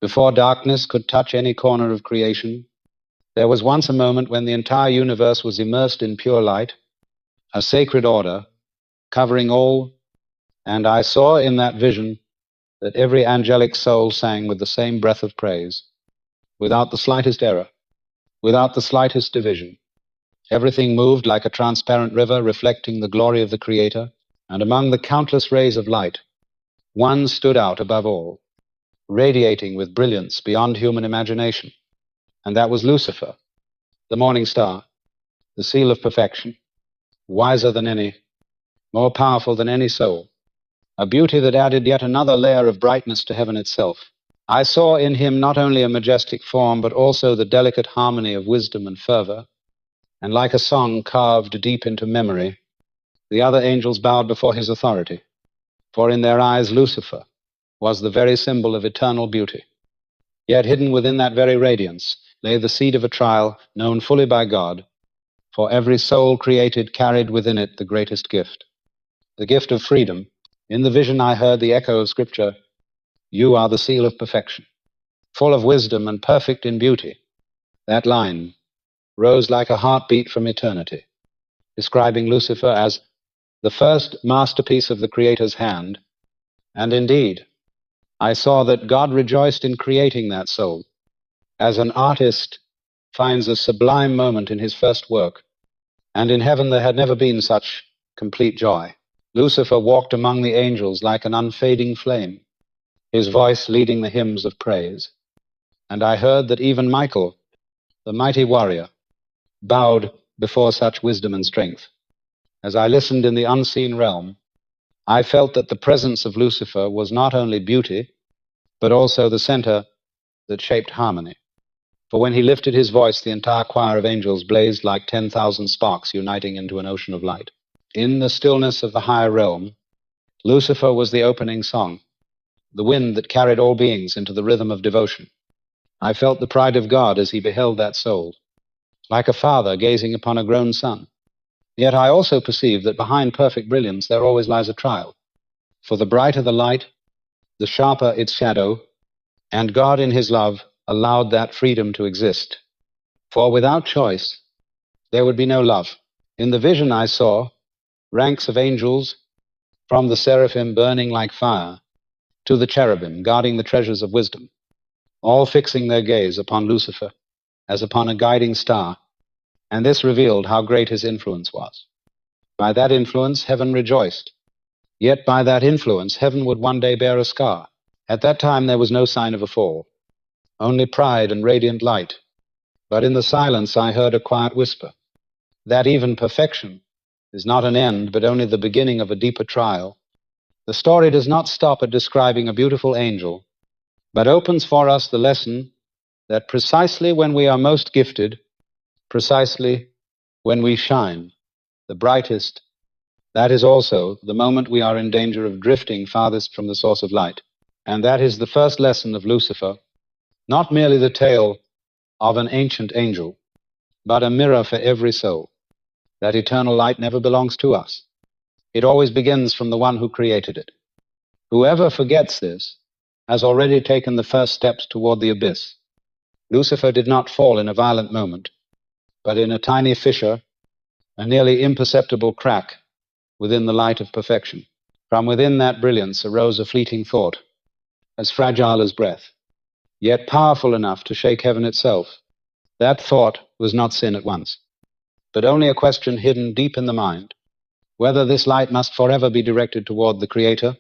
Before darkness could touch any corner of creation, there was once a moment when the entire universe was immersed in pure light, a sacred order covering all, and I saw in that vision that every angelic soul sang with the same breath of praise, without the slightest error, without the slightest division. Everything moved like a transparent river reflecting the glory of the Creator, and among the countless rays of light, one stood out above all, radiating with brilliance beyond human imagination, and that was Lucifer, the morning star, the seal of perfection, wiser than any, more powerful than any soul, a beauty that added yet another layer of brightness to heaven itself. I saw in him not only a majestic form, but also the delicate harmony of wisdom and fervor, and like a song carved deep into memory, the other angels bowed before his authority, for in their eyes Lucifer was the very symbol of eternal beauty. Yet hidden within that very radiance lay the seed of a trial known fully by God, for every soul created carried within it the greatest gift, the gift of freedom. In the vision I heard the echo of Scripture, "You are the seal of perfection." Full of wisdom and perfect in beauty, that line rose like a heartbeat from eternity, describing Lucifer as the first masterpiece of the Creator's hand. And indeed, I saw that God rejoiced in creating that soul, as an artist finds a sublime moment in his first work, and in heaven there had never been such complete joy. Lucifer walked among the angels like an unfading flame, his voice leading the hymns of praise. And I heard that even Michael, the mighty warrior, bowed before such wisdom and strength. As I listened in the unseen realm, I felt that the presence of Lucifer was not only beauty, but also the center that shaped harmony. For when he lifted his voice, the entire choir of angels blazed like 10,000 sparks uniting into an ocean of light. In the stillness of the higher realm, Lucifer was the opening song, the wind that carried all beings into the rhythm of devotion. I felt the pride of God as he beheld that soul, like a father gazing upon a grown son. Yet I also perceived that behind perfect brilliance there always lies a trial. For the brighter the light, the sharper its shadow, and God in his love allowed that freedom to exist. For without choice, there would be no love. In the vision I saw ranks of angels, from the seraphim burning like fire to the cherubim guarding the treasures of wisdom, all fixing their gaze upon Lucifer as upon a guiding star, and this revealed how great his influence was. By that influence, heaven rejoiced. Yet by that influence, heaven would one day bear a scar. At that time, there was no sign of a fall, only pride and radiant light. But in the silence, I heard a quiet whisper, that even perfection is not an end, but only the beginning of a deeper trial. The story does not stop at describing a beautiful angel, but opens for us the lesson that precisely when we are most gifted, precisely when we shine the brightest, that is also the moment we are in danger of drifting farthest from the source of light. And that is the first lesson of Lucifer, not merely the tale of an ancient angel, but a mirror for every soul. That eternal light never belongs to us. It always begins from the one who created it. Whoever forgets this has already taken the first steps toward the abyss. Lucifer did not fall in a violent moment, but in a tiny fissure, a nearly imperceptible crack within the light of perfection. From within that brilliance arose a fleeting thought, as fragile as breath, yet powerful enough to shake heaven itself. That thought was not sin at once, but only a question hidden deep in the mind, whether this light must forever be directed toward the Creator,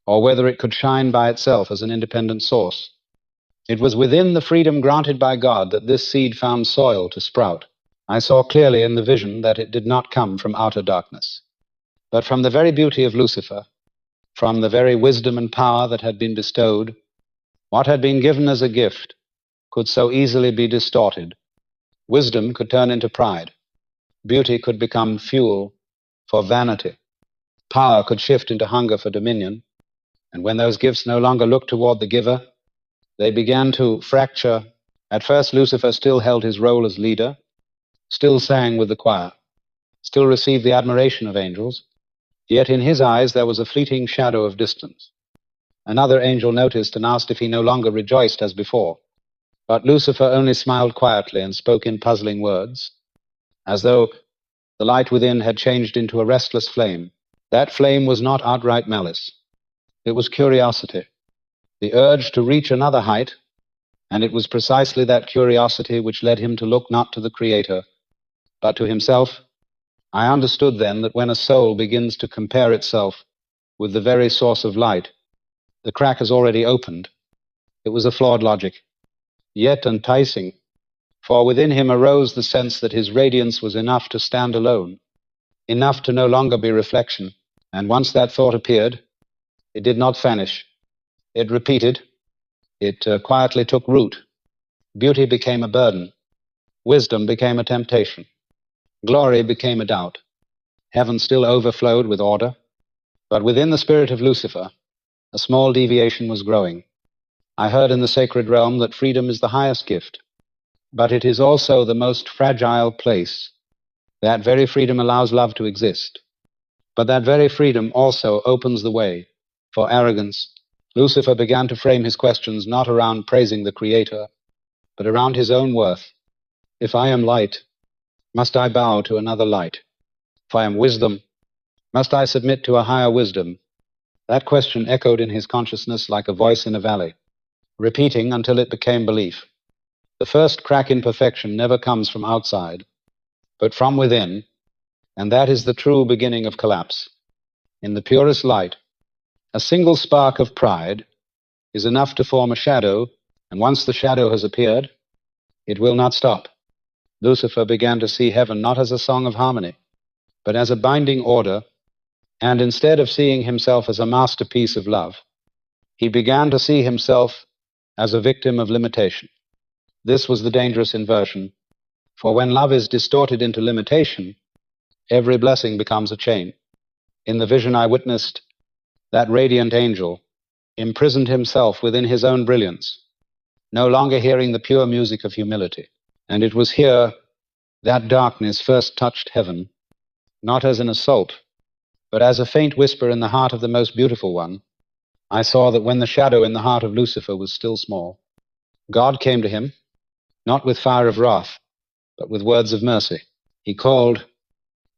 or whether it could shine by itself as an independent source. It was within the freedom granted by God that this seed found soil to sprout. I saw clearly in the vision that it did not come from outer darkness, but from the very beauty of Lucifer, from the very wisdom and power that had been bestowed. What had been given as a gift could so easily be distorted. Wisdom could turn into pride. Beauty could become fuel for vanity. Power could shift into hunger for dominion. And when those gifts no longer looked toward the giver, they began to fracture. At first, Lucifer still held his role as leader, still sang with the choir, still received the admiration of angels, yet in his eyes there was a fleeting shadow of distance. Another angel noticed and asked if he no longer rejoiced as before. But Lucifer only smiled quietly and spoke in puzzling words, as though the light within had changed into a restless flame. That flame was not outright malice. It was curiosity, the urge to reach another height, and it was precisely that curiosity which led him to look not to the Creator, but to himself. I understood then that when a soul begins to compare itself with the very source of light, the crack has already opened. It was a flawed logic, yet enticing, for within him arose the sense that his radiance was enough to stand alone, enough to no longer be reflection. And once that thought appeared, it did not vanish. It repeated. It quietly took root. Beauty became a burden. Wisdom became a temptation. Glory became a doubt. Heaven still overflowed with order, but within the spirit of Lucifer, a small deviation was growing. I heard in the sacred realm that freedom is the highest gift, but it is also the most fragile place. That very freedom allows love to exist, but that very freedom also opens the way for arrogance. Lucifer began to frame his questions not around praising the Creator, but around his own worth. If I am light, must I bow to another light? If I am wisdom, must I submit to a higher wisdom? That question echoed in his consciousness like a voice in a valley, repeating until it became belief. The first crack in perfection never comes from outside, but from within, and that is the true beginning of collapse. In the purest light, a single spark of pride is enough to form a shadow, and once the shadow has appeared, it will not stop. Lucifer began to see heaven not as a song of harmony, but as a binding order, and instead of seeing himself as a masterpiece of love, he began to see himself as a victim of limitation. This was the dangerous inversion, for when love is distorted into limitation, every blessing becomes a chain. In the vision I witnessed, that radiant angel imprisoned himself within his own brilliance, no longer hearing the pure music of humility. And it was here that darkness first touched heaven, not as an assault, but as a faint whisper in the heart of the most beautiful one. I saw that when the shadow in the heart of Lucifer was still small, God came to him, not with fire of wrath, but with words of mercy. He called,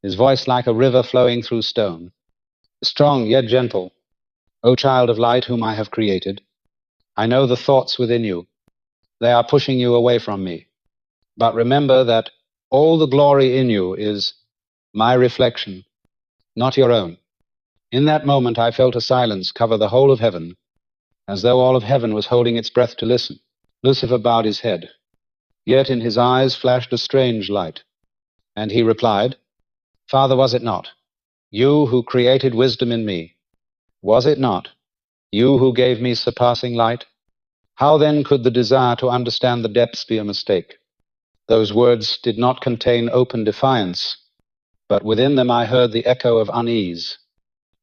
his voice like a river flowing through stone, strong yet gentle. O child of light whom I have created, I know the thoughts within you. They are pushing you away from me. But remember that all the glory in you is my reflection, not your own. In that moment I felt a silence cover the whole of heaven, as though all of heaven was holding its breath to listen. Lucifer bowed his head, yet in his eyes flashed a strange light, and he replied, Father, was it not you who created wisdom in me? Was it not you who gave me surpassing light? How then could the desire to understand the depths be a mistake? Those words did not contain open defiance, but within them I heard the echo of unease,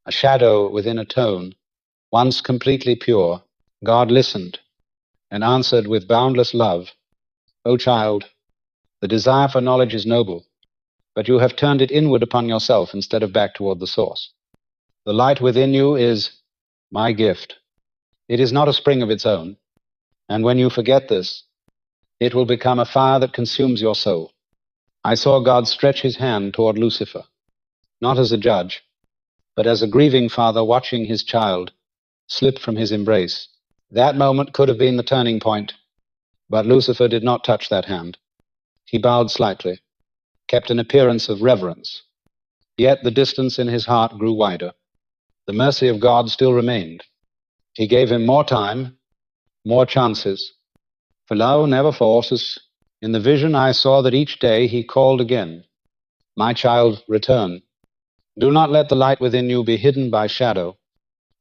a shadow within a tone, once completely pure. God listened and answered with boundless love, O child, the desire for knowledge is noble, but you have turned it inward upon yourself instead of back toward the source. The light within you is my gift. It is not a spring of its own, and when you forget this, it will become a fire that consumes your soul. I saw God stretch his hand toward Lucifer, not as a judge, but as a grieving father watching his child slip from his embrace. That moment could have been the turning point, but Lucifer did not touch that hand. He bowed slightly, kept an appearance of reverence, yet the distance in his heart grew wider. The mercy of God still remained. He gave him more time, more chances, for love never forces. In the vision I saw that each day he called again, My child, return. Do not let the light within you be hidden by shadow.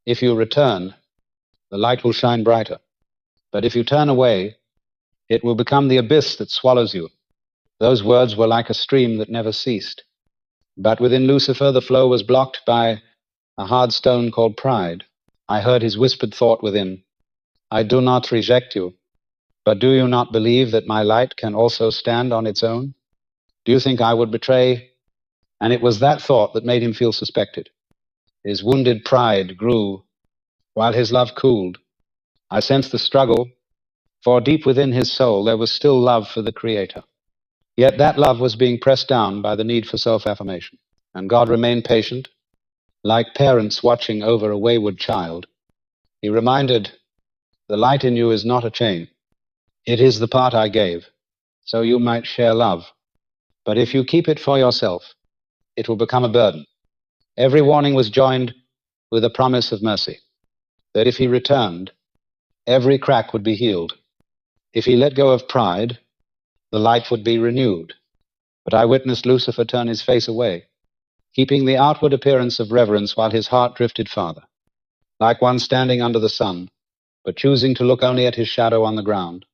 If you return, the light will shine brighter. But if you turn away, it will become the abyss that swallows you. Those words were like a stream that never ceased. But within Lucifer the flow was blocked by a hard stone called pride. I heard his whispered thought within, I do not reject you, but do you not believe that my light can also stand on its own? Do you think I would betray? And it was that thought that made him feel suspected. His wounded pride grew While his love cooled, I sensed the struggle, for deep within his soul there was still love for the Creator. Yet that love was being pressed down by the need for self-affirmation. And God remained patient, like parents watching over a wayward child. He reminded, the light in you is not a chain. It is the part I gave, so you might share love. But if you keep it for yourself, it will become a burden. Every warning was joined with a promise of mercy, that if he returned, every crack would be healed. If he let go of pride, the light would be renewed. But I witnessed Lucifer turn his face away, keeping the outward appearance of reverence while his heart drifted farther, like one standing under the sun, but choosing to look only at his shadow on the ground.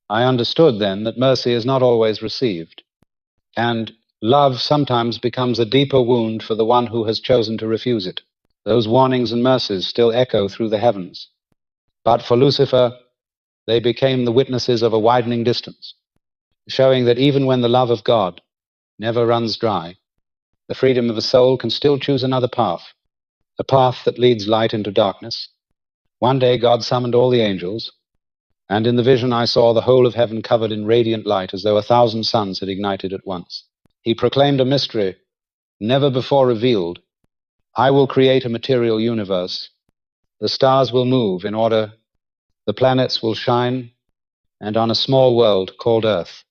I understood then that mercy is not always received, and love sometimes becomes a deeper wound for the one who has chosen to refuse it. Those warnings and mercies still echo through the heavens. But for Lucifer, they became the witnesses of a widening distance, showing that even when the love of God never runs dry, the freedom of a soul can still choose another path, a path that leads light into darkness. One day God summoned all the angels, and in the vision I saw the whole of heaven covered in radiant light, as though 1,000 suns had ignited at once. He proclaimed a mystery never before revealed. I will create a material universe. The stars will move in order, the planets will shine, and on a small world called Earth,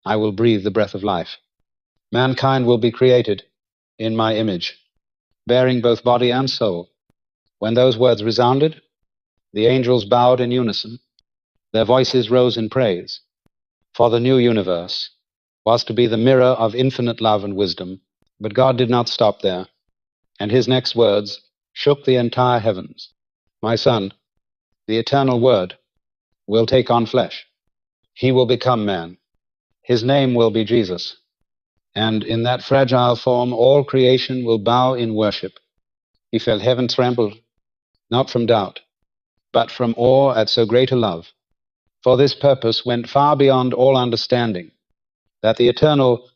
I will breathe the breath of life. Mankind will be created in my image, bearing both body and soul. When those words resounded, the angels bowed in unison. Their voices rose in praise, for the new universe was to be the mirror of infinite love and wisdom. But God did not stop there, and his next words shook the entire heavens. My son, the eternal Word, will take on flesh. He will become man. His name will be Jesus. And in that fragile form, all creation will bow in worship. He felt heaven tremble, not from doubt, but from awe at so great a love. For this purpose went far beyond all understanding, that the Eternal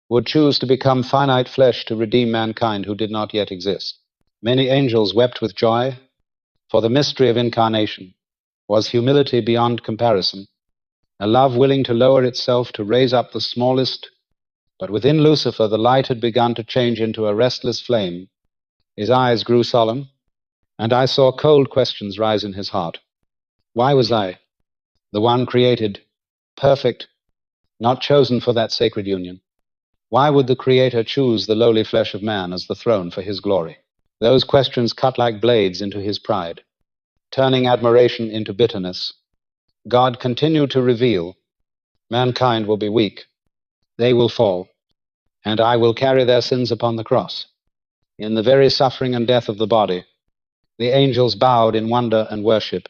would choose to become finite flesh to redeem mankind who did not yet exist. Many angels wept with joy, for the mystery of incarnation was humility beyond comparison, a love willing to lower itself to raise up the smallest. But within Lucifer the light had begun to change into a restless flame. His eyes grew solemn, and I saw cold questions rise in his heart. Why was I, the one created, perfect, not chosen for that sacred union? Why would the Creator choose the lowly flesh of man as the throne for his glory? Those questions cut like blades into his pride, turning admiration into bitterness. God continued to reveal, mankind will be weak, they will fall, and I will carry their sins upon the cross. In the very suffering and death of the body, the angels bowed in wonder and worship,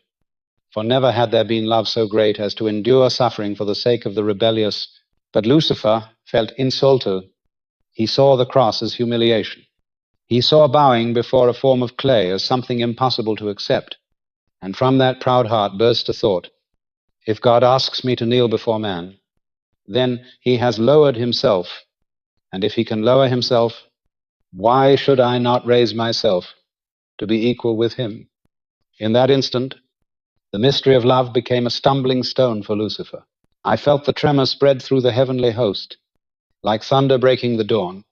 for never had there been love so great as to endure suffering for the sake of the rebellious. But Lucifer felt insulted. He saw the cross as humiliation. He saw bowing before a form of clay as something impossible to accept. And from that proud heart burst a thought: if God asks me to kneel before man, then he has lowered himself. And if he can lower himself, why should I not raise myself to be equal with him? In that instant, the mystery of love became a stumbling stone for Lucifer. I felt the tremor spread through the heavenly host, like thunder breaking the dawn.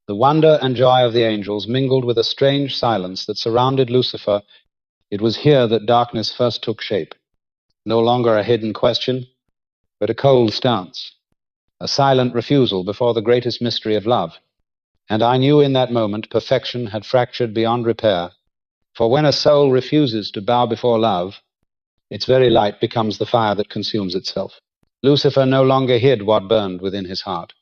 The wonder and joy of the angels mingled with a strange silence that surrounded Lucifer. It was here that darkness first took shape. No longer a hidden question, but a cold stance, a silent refusal before the greatest mystery of love. And I knew in that moment perfection had fractured beyond repair. For when a soul refuses to bow before love, its very light becomes the fire that consumes itself. Lucifer no longer hid what burned within his heart.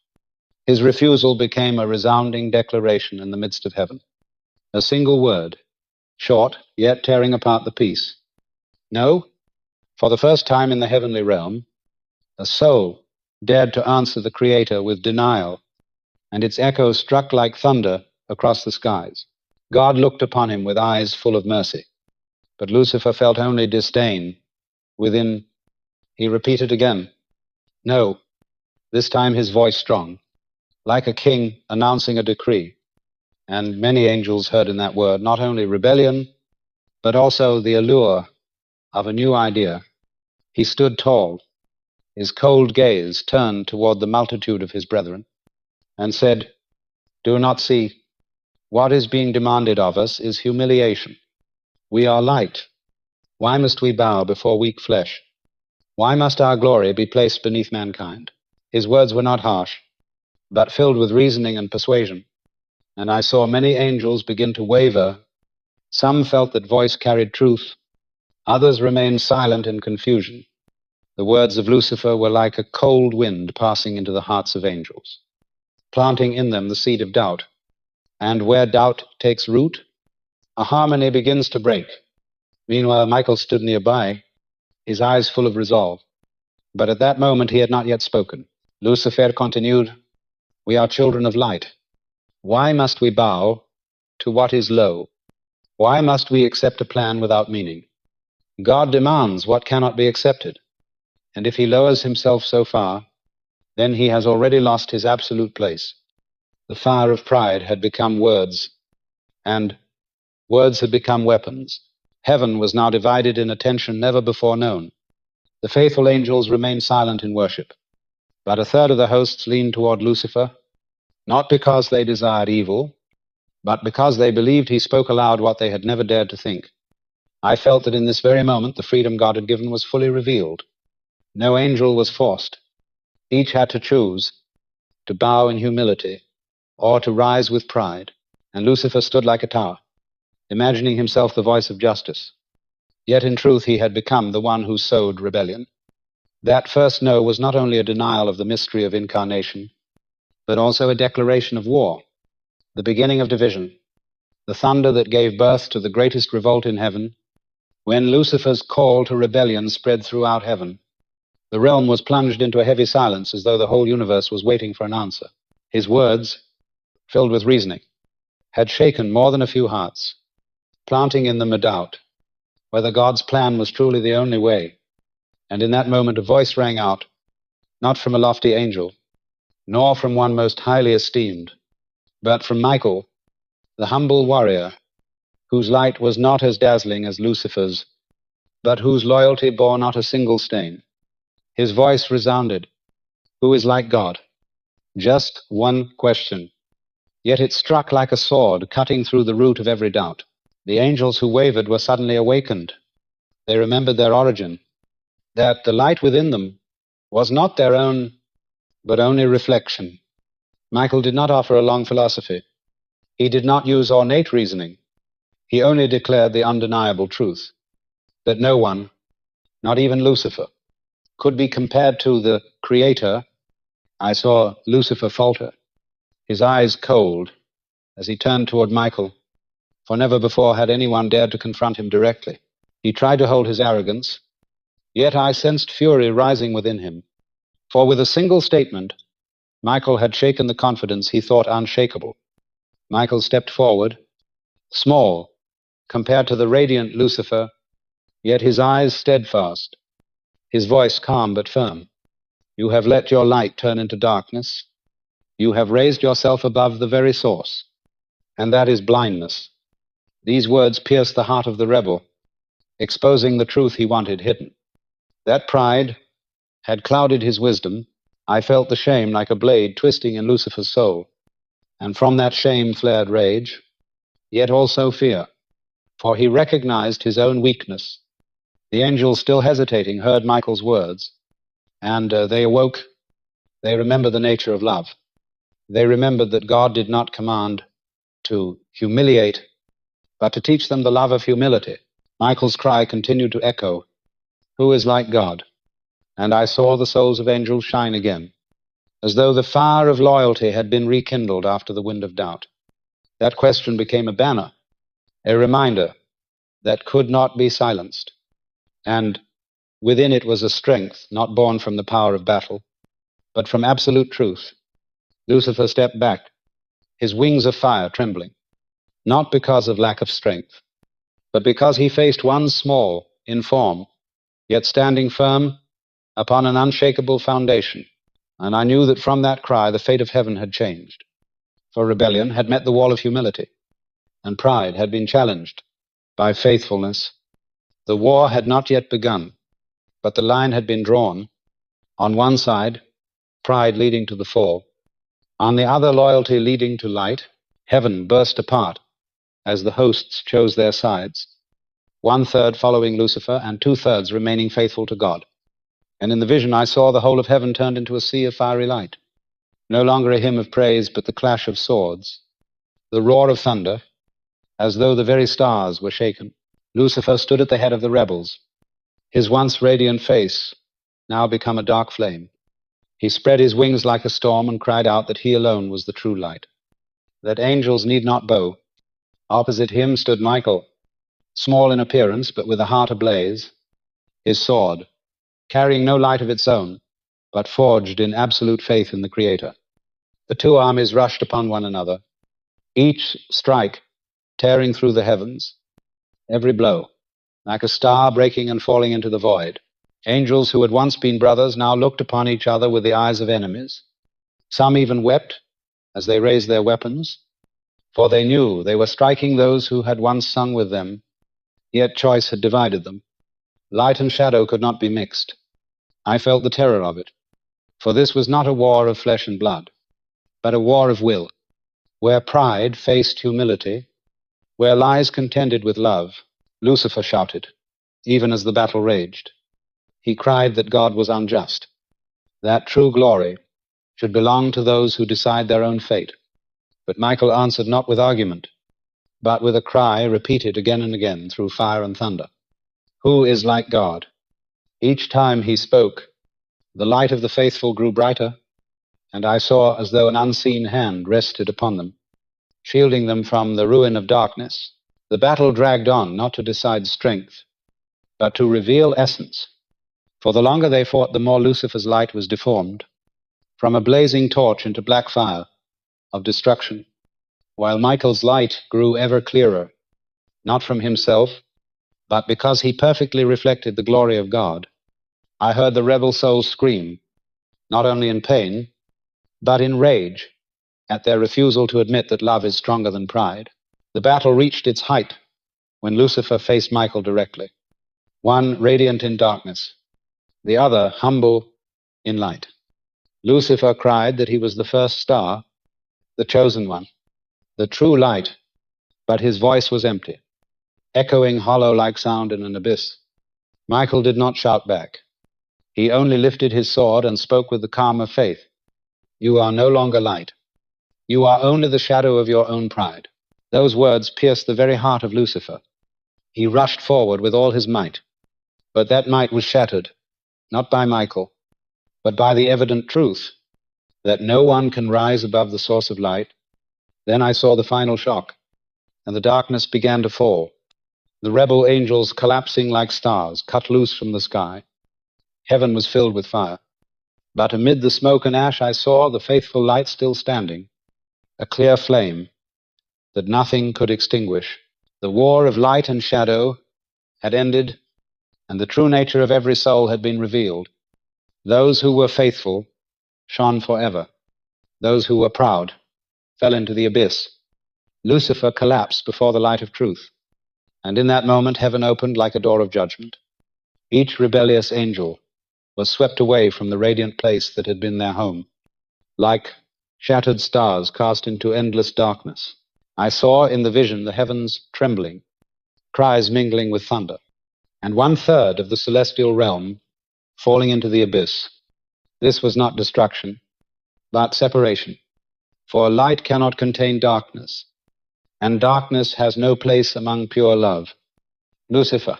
His refusal became a resounding declaration in the midst of heaven. A single word, short, yet tearing apart the peace. No, for the first time in the heavenly realm, a soul dared to answer the Creator with denial, and its echo struck like thunder across the skies. God looked upon him with eyes full of mercy, but Lucifer felt only disdain. Within, he repeated again, no, this time his voice strong, like a king announcing a decree. And many angels heard in that word not only rebellion, but also the allure of a new idea. He stood tall, his cold gaze turned toward the multitude of his brethren, and said, "Do not see, what is being demanded of us is humiliation. We are light. Why must we bow before weak flesh? Why must our glory be placed beneath mankind?" His words were not harsh, but filled with reasoning and persuasion, and I saw many angels begin to waver. Some felt that voice carried truth, others remained silent in confusion. The words of Lucifer were like a cold wind passing into the hearts of angels, planting in them the seed of doubt. And where doubt takes root, a harmony begins to break. Meanwhile, Michael stood nearby, his eyes full of resolve. But at that moment he had not yet spoken. Lucifer continued, "We are children of light. Why must we bow to what is low? Why must we accept a plan without meaning? God demands what cannot be accepted, and if he lowers himself so far, then he has already lost his absolute place." The fire of pride had become words, and words had become weapons. Heaven was now divided in a tension never before known. The faithful angels remained silent in worship, but a third of the hosts leaned toward Lucifer, not because they desired evil, but because they believed he spoke aloud what they had never dared to think. I felt that in this very moment the freedom God had given was fully revealed. No angel was forced. Each had to choose to bow in humility or to rise with pride, and Lucifer stood like a tower, imagining himself the voice of justice. Yet in truth he had become the one who sowed rebellion. That first no was not only a denial of the mystery of incarnation, but also a declaration of war, the beginning of division, the thunder that gave birth to the greatest revolt in heaven. When Lucifer's call to rebellion spread throughout heaven, the realm was plunged into a heavy silence as though the whole universe was waiting for an answer. His words, filled with reasoning, had shaken more than a few hearts, planting in them a doubt whether God's plan was truly the only way. And in that moment a voice rang out, not from a lofty angel, nor from one most highly esteemed, but from Michael, the humble warrior, whose light was not as dazzling as Lucifer's, but whose loyalty bore not a single stain. His voice resounded, "Who is like God?" Just one question. Yet it struck like a sword, cutting through the root of every doubt. The angels who wavered were suddenly awakened. They remembered their origin, that the light within them was not their own, but only reflection. Michael did not offer a long philosophy. He did not use ornate reasoning. He only declared the undeniable truth, that no one, not even Lucifer, could be compared to the Creator. I saw Lucifer falter, his eyes cold, as he turned toward Michael, for never before had anyone dared to confront him directly. He tried to hold his arrogance, yet I sensed fury rising within him, for with a single statement, Michael had shaken the confidence he thought unshakable. Michael stepped forward, small compared to the radiant Lucifer, yet his eyes steadfast, his voice calm but firm. "You have let your light turn into darkness. You have raised yourself above the very source, and that is blindness." These words pierced the heart of the rebel, exposing the truth he wanted hidden. That pride had clouded his wisdom. I felt the shame like a blade twisting in Lucifer's soul, and from that shame flared rage, yet also fear, for he recognized his own weakness. The angels, still hesitating, heard Michael's words, and they awoke. They remembered the nature of love. They remembered that God did not command to humiliate, but to teach them the love of humility. Michael's cry continued to echo, "Who is like God?" And I saw the souls of angels shine again, as though the fire of loyalty had been rekindled after the wind of doubt. That question became a banner, a reminder that could not be silenced. And within it was a strength not born from the power of battle, but from absolute truth. Lucifer stepped back, his wings of fire trembling, not because of lack of strength, but because he faced one small in form, yet standing firm upon an unshakable foundation. And I knew that from that cry the fate of heaven had changed, for rebellion had met the wall of humility, and pride had been challenged, by faithfulness. The war had not yet begun, but the line had been drawn. On one side, pride leading to the fall. On the other, loyalty leading to light. Heaven burst apart as the hosts chose their sides, 1/3 following Lucifer and 2/3 remaining faithful to God. And in the vision I saw the whole of heaven turned into a sea of fiery light. No longer a hymn of praise, but the clash of swords, the roar of thunder, as though the very stars were shaken. Lucifer stood at the head of the rebels, his once radiant face now become a dark flame. He spread his wings like a storm and cried out that he alone was the true light, that angels need not bow. Opposite him stood Michael, small in appearance, but with a heart ablaze, his sword, carrying no light of its own, but forged in absolute faith in the Creator. The two armies rushed upon one another, each strike tearing through the heavens, every blow, like a star breaking and falling into the void. Angels who had once been brothers now looked upon each other with the eyes of enemies. Some even wept as they raised their weapons, for they knew they were striking those who had once sung with them, yet choice had divided them. Light and shadow could not be mixed. I felt the terror of it, for this was not a war of flesh and blood, but a war of will, where pride faced humility, where lies contended with love. Lucifer shouted, even as the battle raged. He cried that God was unjust, that true glory should belong to those who decide their own fate. But Michael answered not with argument, but with a cry repeated again and again through fire and thunder. Who is like God? Each time he spoke, the light of the faithful grew brighter, and I saw as though an unseen hand rested upon them, shielding them from the ruin of darkness. The battle dragged on, not to decide strength, but to reveal essence. For the longer they fought, the more Lucifer's light was deformed, from a blazing torch into black fire of destruction, while Michael's light grew ever clearer, not from himself, but because he perfectly reflected the glory of God. I heard the rebel souls scream, not only in pain, but in rage at their refusal to admit that love is stronger than pride. The battle reached its height when Lucifer faced Michael directly, one radiant in darkness, the other humble in light. Lucifer cried that he was the first star, the chosen one, the true light, but his voice was empty, echoing hollow-like sound in an abyss. Michael did not shout back. He only lifted his sword and spoke with the calm of faith. You are no longer light. You are only the shadow of your own pride. Those words pierced the very heart of Lucifer. He rushed forward with all his might, but that might was shattered, not by Michael, but by the evident truth that no one can rise above the source of light. Then I saw the final shock, and the darkness began to fall, the rebel angels collapsing like stars, cut loose from the sky. Heaven was filled with fire, but amid the smoke and ash I saw the faithful light still standing, a clear flame that nothing could extinguish. The war of light and shadow had ended, and the true nature of every soul had been revealed. Those who were faithful shone forever. Those who were proud fell into the abyss. Lucifer collapsed before the light of truth, and in that moment heaven opened like a door of judgment. Each rebellious angel was swept away from the radiant place that had been their home, like shattered stars cast into endless darkness. I saw in the vision the heavens trembling, cries mingling with thunder, and 1/3 of the celestial realm falling into the abyss. This was not destruction, but separation, for light cannot contain darkness, and darkness has no place among pure love. Lucifer,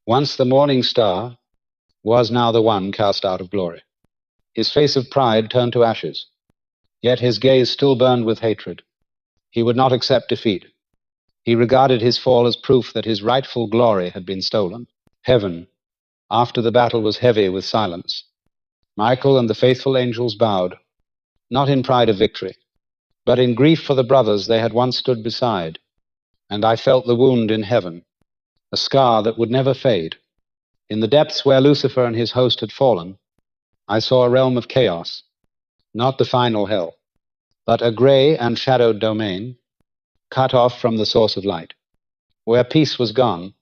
once the morning star, was now the one cast out of glory. His face of pride turned to ashes, yet his gaze still burned with hatred. He would not accept defeat. He regarded his fall as proof that his rightful glory had been stolen. Heaven, after the battle, was heavy with silence. Michael and the faithful angels bowed, not in pride of victory, but in grief for the brothers they had once stood beside. And I felt the wound in heaven, a scar that would never fade. In the depths where Lucifer and his host had fallen, I saw a realm of chaos, not the final hell, but a gray and shadowed domain, cut off from the source of light. where peace was gone,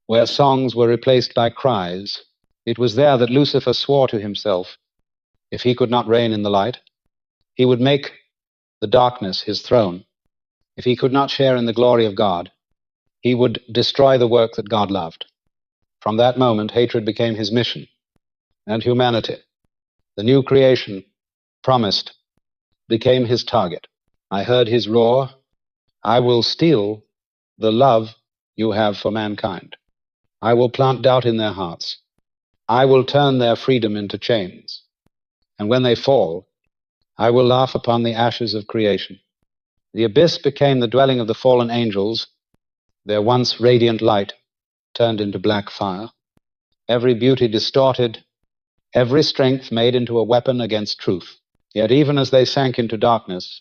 where songs were replaced by cries. It was there that Lucifer swore to himself, if he could not reign in the light, he would make the darkness his throne. If he could not share in the glory of God, he would destroy the work that God loved. From that moment, hatred became his mission, and humanity, the new creation promised, became his target. I heard his roar, "I will steal the love you have for mankind. I will plant doubt in their hearts. I will turn their freedom into chains. And when they fall, I will laugh upon the ashes of creation." The abyss became the dwelling of the fallen angels, their once radiant light turned into black fire, every beauty distorted, every strength made into a weapon against truth. Yet even as they sank into darkness,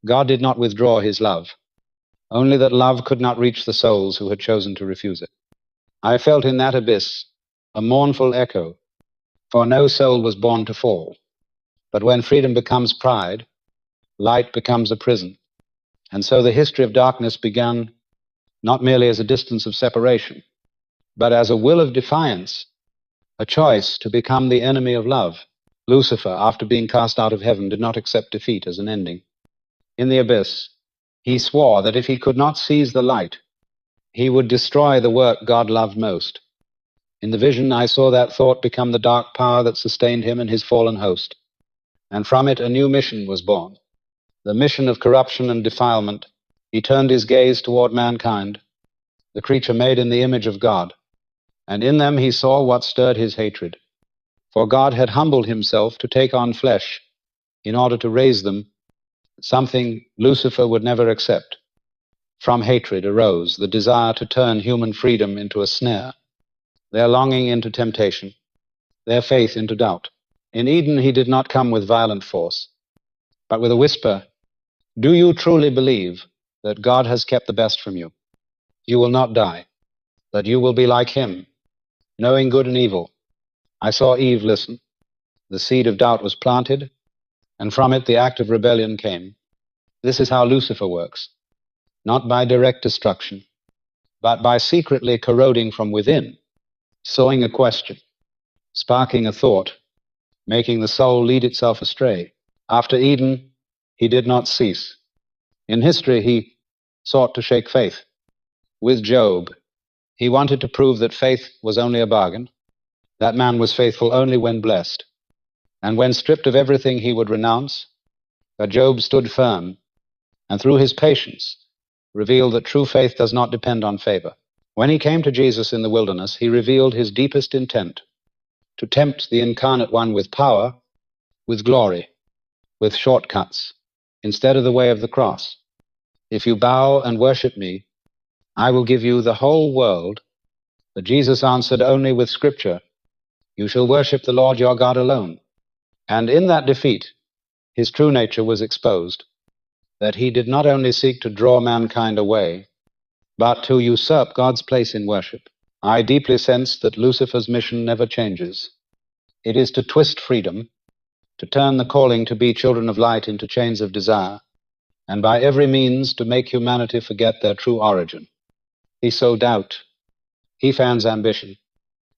God did not withdraw his love, only that love could not reach the souls who had chosen to refuse it. I felt in that abyss a mournful echo, for no soul was born to fall. But when freedom becomes pride, light becomes a prison. And so the history of darkness began not merely as a distance of separation, but as a will of defiance, a choice to become the enemy of love. Lucifer, after being cast out of heaven, did not accept defeat as an ending. In the abyss, he swore that if he could not seize the light, he would destroy the work God loved most. In the vision, I saw that thought become the dark power that sustained him and his fallen host, and from it a new mission was born, the mission of corruption and defilement. He turned his gaze toward mankind, the creature made in the image of God, and in them he saw what stirred his hatred. For God had humbled himself to take on flesh in order to raise them, something Lucifer would never accept. From hatred arose the desire to turn human freedom into a snare, their longing into temptation, their faith into doubt. In Eden he did not come with violent force, but with a whisper, "Do you truly believe that God has kept the best from you? You will not die, that you will be like him, knowing good and evil." I saw Eve listen. The seed of doubt was planted, and from it the act of rebellion came. This is how Lucifer works, not by direct destruction, but by secretly corroding from within, sowing a question, sparking a thought, making the soul lead itself astray. After Eden, he did not cease. In history, he sought to shake faith. With Job, he wanted to prove that faith was only a bargain. That man was faithful only when blessed. And when stripped of everything, he would renounce. But Job stood firm, and through his patience, revealed that true faith does not depend on favor. When he came to Jesus in the wilderness, he revealed his deepest intent, to tempt the incarnate one with power, with glory, with shortcuts, instead of the way of the cross. If you bow and worship me, I will give you the whole world. But Jesus answered only with Scripture, "You shall worship the Lord your God alone." And in that defeat, his true nature was exposed, that he did not only seek to draw mankind away, but to usurp God's place in worship. I deeply sense that Lucifer's mission never changes. It is to twist freedom, to turn the calling to be children of light into chains of desire, and by every means to make humanity forget their true origin. He sows doubt. He fans ambition.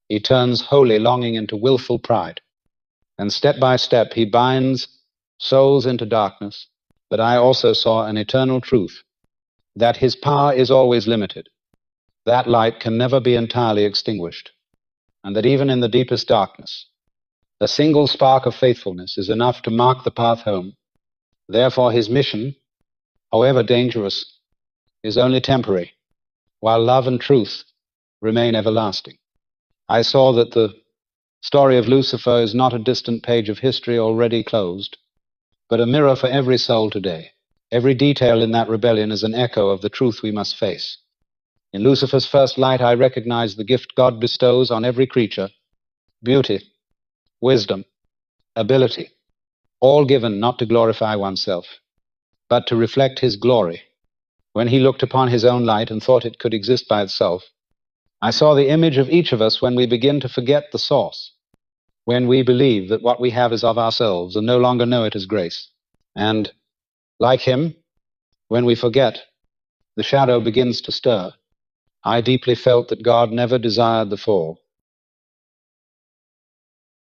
He turns holy longing into willful pride. And step by step, he binds souls into darkness. But I also saw an eternal truth, that his power is always limited. That light can never be entirely extinguished. And that even in the deepest darkness, a single spark of faithfulness is enough to mark the path home. Therefore, his mission, however dangerous, is only temporary, while love and truth remain everlasting. I saw that the story of Lucifer is not a distant page of history already closed, but a mirror for every soul today. Every detail in that rebellion is an echo of the truth we must face. In Lucifer's first light, I recognize the gift God bestows on every creature: beauty, wisdom, ability, all given not to glorify oneself, but to reflect his glory. When he looked upon his own light and thought it could exist by itself, I saw the image of each of us when we begin to forget the source, when we believe that what we have is of ourselves and no longer know it as grace. And, like him, when we forget, the shadow begins to stir. I deeply felt that God never desired the fall.